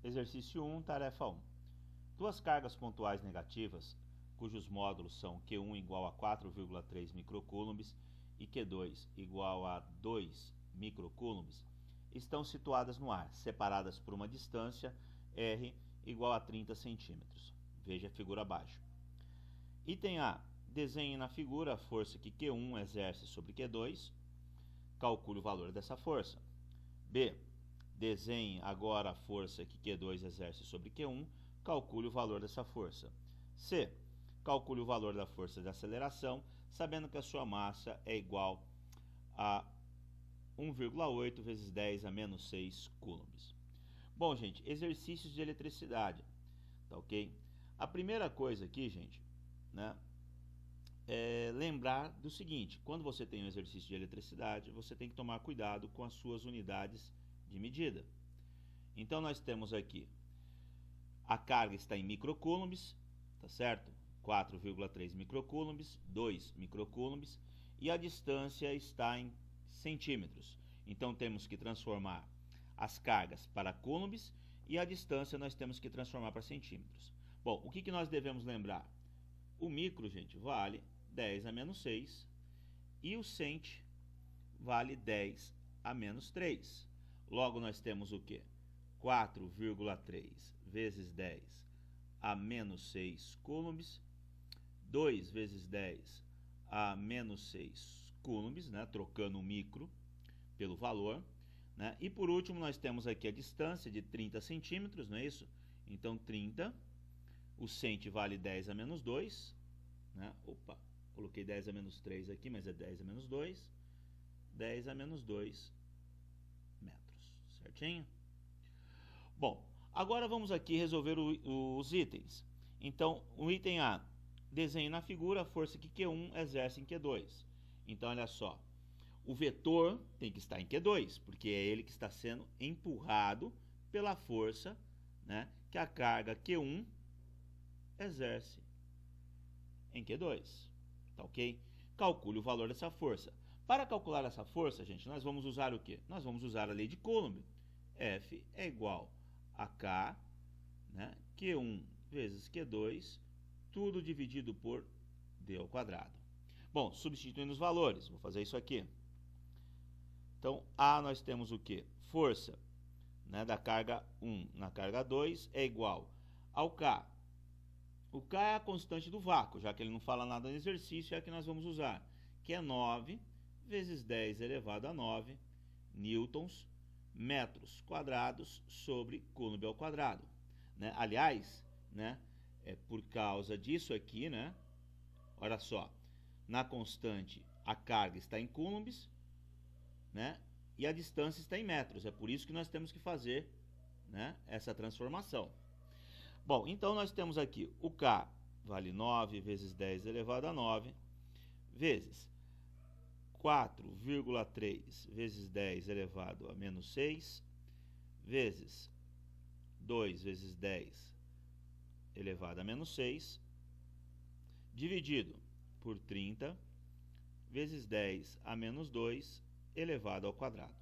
Exercício 1, tarefa 1. Duas cargas pontuais negativas, cujos módulos são Q1 igual a 4,3 microcoulombs e Q2 igual a 2 microcoulombs, estão situadas no ar, separadas por uma distância R igual a 30 centímetros. Veja a figura abaixo. Item A. Desenhe na figura a força que Q1 exerce sobre Q2. Calcule o valor dessa força. B. Desenhe agora a força que Q2 exerce sobre Q1. Calcule o valor dessa força. C. Calcule o valor da força de aceleração, sabendo que a sua massa é igual a 1,8 vezes 10 a menos 6 coulombs. Bom, gente, exercícios de eletricidade, tá ok? A primeira coisa aqui, gente, né, é lembrar do seguinte: quando você tem um exercício de eletricidade, você tem que tomar cuidado com as suas unidades de medida. Então nós temos aqui, a carga está em microcoulombs, tá certo? 4,3 microcoulombs, 2 microcoulombs, e a distância está em centímetros. Então temos que transformar as cargas para coulombs e a distância nós temos que transformar para centímetros. Bom, o que nós devemos lembrar? O micro, gente, vale 10 a menos 6 e o cent vale 10 a menos 3. Logo nós temos o quê? 4,3 vezes 10 a menos 6 coulombs, 2 vezes 10 a menos 6 coulombs, né, trocando o micro pelo valor, né? E por último nós temos aqui a distância de 30 centímetros, não é isso? Então 30, o cent vale 10 a menos 2, né? Opa, coloquei 10 a menos 3 aqui, mas é 10 a menos 2, 10 a menos 2 metros, certinho? Bom, agora vamos aqui resolver os itens. Então, o item A, desenhe na figura a força que Q1 exerce em Q2. Então, olha só, o vetor tem que estar em Q2, porque é ele que está sendo empurrado pela força, né, que a carga Q1 exerce em Q2. Tá ok? Calcule o valor dessa força. Para calcular essa força, gente, nós vamos usar o quê? Nós vamos usar a lei de Coulomb. F é igual a K, né, Q1 vezes Q2, tudo dividido por D ao quadrado. Bom, substituindo os valores, vou fazer isso aqui. Então, A nós temos o quê? Força, né, da carga 1 na carga 2 é igual ao K. O K é a constante do vácuo, já que ele não fala nada no exercício, é a que nós vamos usar, que é 9 vezes 10 elevado a 9 newtons metros quadrados sobre coulomb ao quadrado, né? Aliás, né, é por causa disso aqui, né? Olha só, na constante a carga está em coulombs, né? E a distância está em metros. É por isso que nós temos que fazer, né, essa transformação. Bom, então nós temos aqui o K vale 9 vezes 10 elevado a 9 vezes 4,3 vezes 10 elevado a menos 6 vezes 2 vezes 10 elevado a menos 6 dividido por 30 vezes 10 a menos 2 elevado ao quadrado.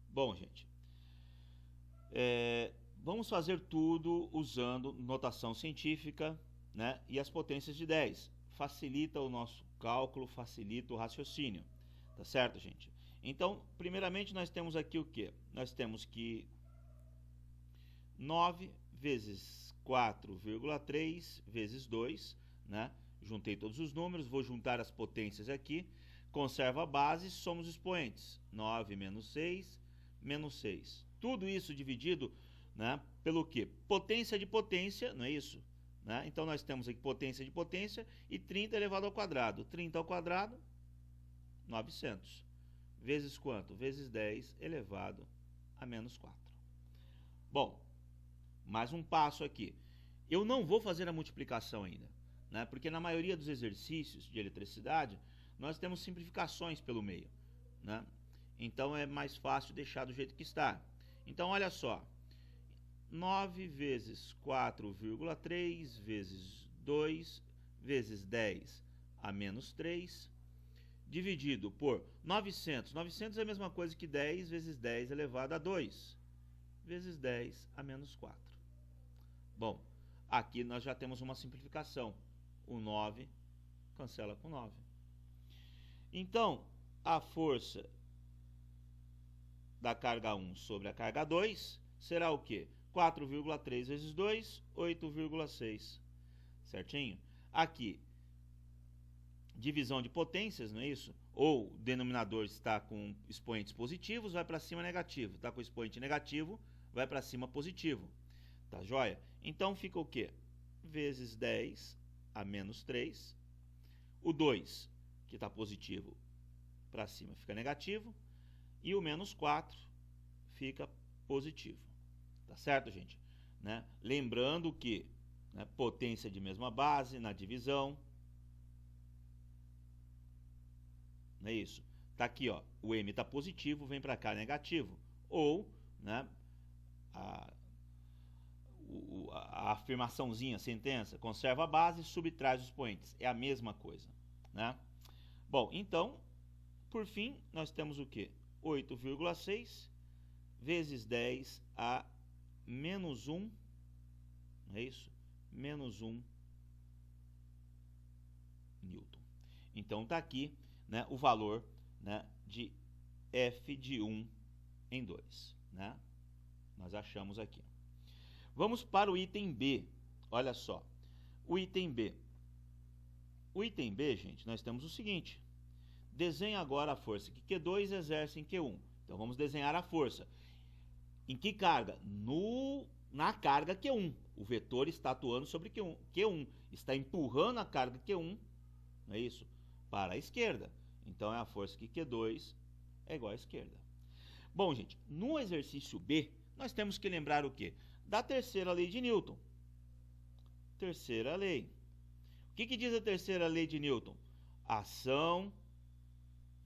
Bom, gente, vamos fazer tudo usando notação científica, né, e as potências de 10. Facilita o nosso cálculo, facilita o raciocínio, tá certo, gente? Então, primeiramente nós temos aqui o que? Nós temos que 9 vezes 4,3 vezes 2, né? Juntei todos os números, vou juntar as potências aqui, conserva a base, somos expoentes. 9 menos 6, menos 6. Tudo isso dividido, né, pelo que? Potência de potência, não é isso? Né? Então nós temos aqui potência de potência e 30 elevado ao quadrado. 30 ao quadrado, 900. Vezes quanto? Vezes 10 elevado a menos 4. Bom, mais um passo aqui. Eu não vou fazer a multiplicação ainda, né? Porque na maioria dos exercícios de eletricidade, nós temos simplificações pelo meio, né? Então é mais fácil deixar do jeito que está. Então olha só, 9 vezes 4,3 vezes 2 vezes 10 a menos 3 dividido por 900. 900 é a mesma coisa que 10 vezes 10 elevado a 2 vezes 10 a menos 4. Bom, aqui nós já temos uma simplificação. O 9 cancela com 9. Então, a força da carga 1 sobre a carga 2 será o quê? 4,3 vezes 2, 8,6. Certinho? Aqui, divisão de potências, não é isso? Ou o denominador está com expoentes positivos, vai para cima negativo. Está com expoente negativo, vai para cima positivo. Tá joia? Então fica o quê? Vezes 10 a menos 3. O 2, que está positivo, para cima fica negativo. E o menos 4 fica positivo. Tá certo, gente? Né? Lembrando que, né, potência de mesma base na divisão. Não é isso? Tá aqui, ó. O M está positivo, vem para cá negativo. Ou, né, a afirmaçãozinha, a sentença, conserva a base e subtrai os expoentes. É a mesma coisa, né? Bom, então, por fim, nós temos o quê? 8,6 vezes 10 a menos 1, é isso? Menos 1 Newton. Então, está aqui, né, o valor, né, de F de 1 em 2, né? Nós achamos aqui. Vamos para o item B. Olha só. O item B. O item B, gente, nós temos o seguinte. Desenha agora a força que Q2 exerce em Q1. Então, vamos desenhar a força. Em que carga? Na carga Q1. O vetor está atuando sobre Q1. Está empurrando a carga Q1, não é isso? Para a esquerda. Então, é a força que Q2 é igual à esquerda. Bom, gente, no exercício B, nós temos que lembrar o quê? Da terceira lei de Newton. Terceira lei. O que diz a terceira lei de Newton? Ação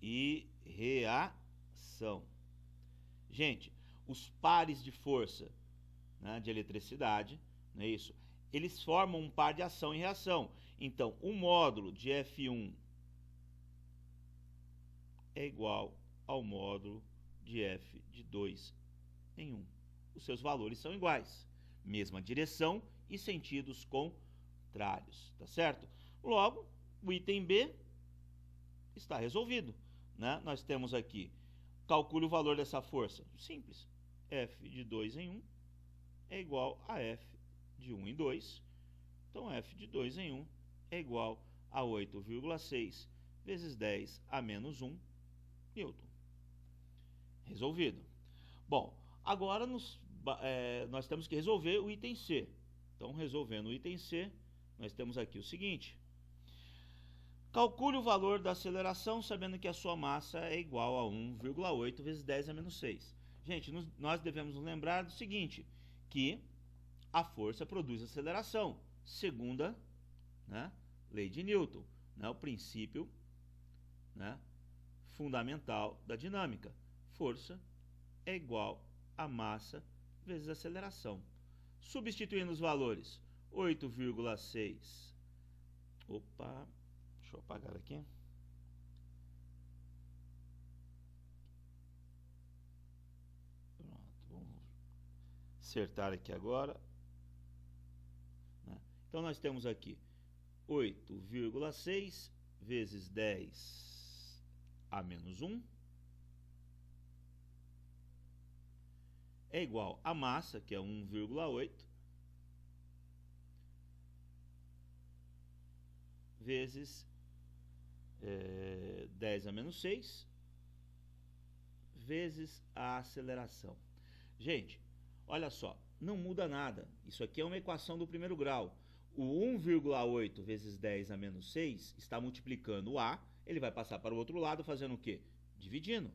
e reação. Gente, os pares de força, né, de eletricidade, não é isso? Eles formam um par de ação e reação. Então, o módulo de F1 é igual ao módulo de F de 2 em 1. Os seus valores são iguais. Mesma direção e sentidos contrários, tá certo? Logo, o item B está resolvido, né? Nós temos aqui, calcule o valor dessa força. Simples. F de 2 em 1 é igual a F de 1 em 2. Então, F de 2 em 1 é igual a 8,6 vezes 10 a menos 1 Newton. Resolvido. Bom, agora nós temos que resolver o item C. Então, resolvendo o item C, nós temos aqui o seguinte. Calcule o valor da aceleração sabendo que a sua massa é igual a 1,8 vezes 10 a menos 6. Gente, nós devemos nos lembrar do seguinte, que a força produz aceleração, segunda, né, lei de Newton, né, o princípio, né, fundamental da dinâmica. Força é igual a massa vezes aceleração. Substituindo os valores, 8,6. Opa, deixa eu apagar aqui. Pronto, vamos acertar aqui agora. Então, nós temos aqui 8,6 vezes 10 a menos 1 é igual a massa, que é 1,8, vezes 10 a menos 6, vezes a aceleração. Gente, olha só, não muda nada. Isso aqui é uma equação do primeiro grau. O 1,8 vezes 10 a menos 6 está multiplicando o A, ele vai passar para o outro lado fazendo o quê? Dividindo.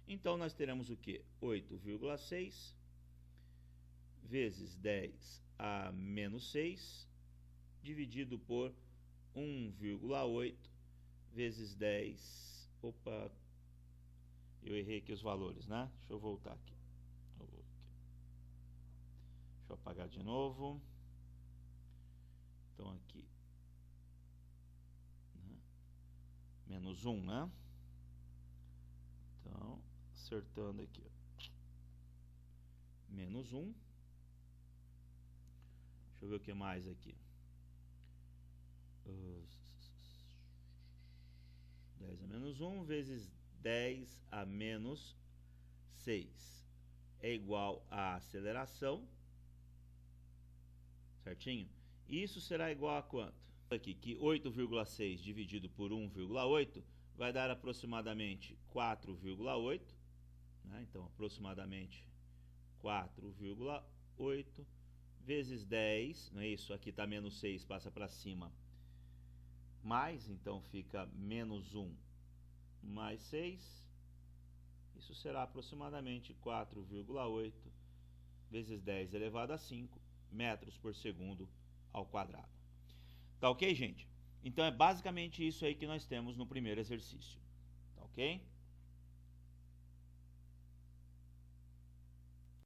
Então, nós teremos o quê? 8,6 vezes 10 a menos 6 dividido por 1,8 vezes 10... Opa, eu errei aqui os valores, né? Deixa eu voltar aqui. Deixa eu apagar de novo. Então, aqui, né? Menos 1, né? Então, acertando aqui. menos 1. Deixa eu ver o que mais aqui. 10 a menos 1 vezes 10 a menos 6 é igual à aceleração, certinho? Isso será igual a quanto? Aqui, que 8,6 dividido por 1,8 vai dar aproximadamente 4,8, né? Então, aproximadamente 4,8 vezes 10, não é isso? Aqui está menos 6, passa para cima, mais, então fica menos 1 mais 6. Isso será aproximadamente 4,8 vezes 10 elevado a 5 metros por segundo ao quadrado. Tá ok, gente? Então é basicamente isso aí que nós temos no primeiro exercício. Tá ok?